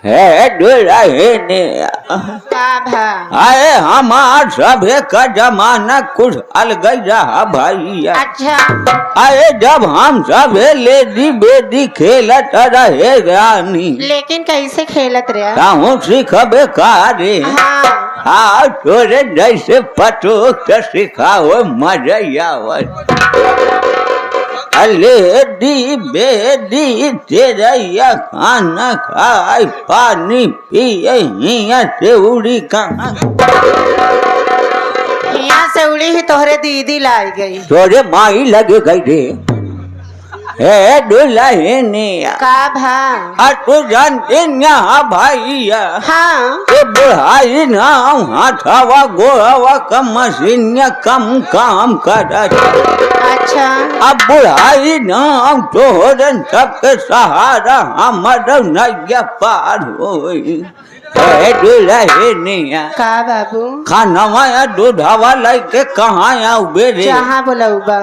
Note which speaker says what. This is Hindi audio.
Speaker 1: है दुल्हने अरे हमार सभे का जमाना कुछ अलग रहा भैया।
Speaker 2: अच्छा
Speaker 1: अरे जब हम सभे लेडी बेडी खेलत रहे रानी,
Speaker 2: लेकिन कैसे खेलत रहा?
Speaker 1: कहूँ सिखबे का रे।
Speaker 2: हाँ
Speaker 1: हाँ तोरे जैसे पटो के सिखाओ मजा आवत। लेडी बेडी तेरा खाना खाए पानी पिए हिया से उड़ी कहाँ?
Speaker 2: यहाँ से उड़ी ही तोहरे दीदी लाई गई।
Speaker 1: तोरे माई लगे गई रे। हे दुल्हने
Speaker 2: का भा?
Speaker 1: तू जानते यहाँ भैया
Speaker 2: हाँ
Speaker 1: ये बुढ़ाई ना हाथावा गोहवा का मशीन कम काम कर।
Speaker 2: अच्छा
Speaker 1: अब बुढ़ाई नाम तोहरन सबके सहारा हमारा नैया पार होई। हे दुल्हनिया
Speaker 2: का बाबू?
Speaker 1: खाना माया दूधावा लेके कहाँ आऊ बेरे?
Speaker 2: जहाँ बोलौबा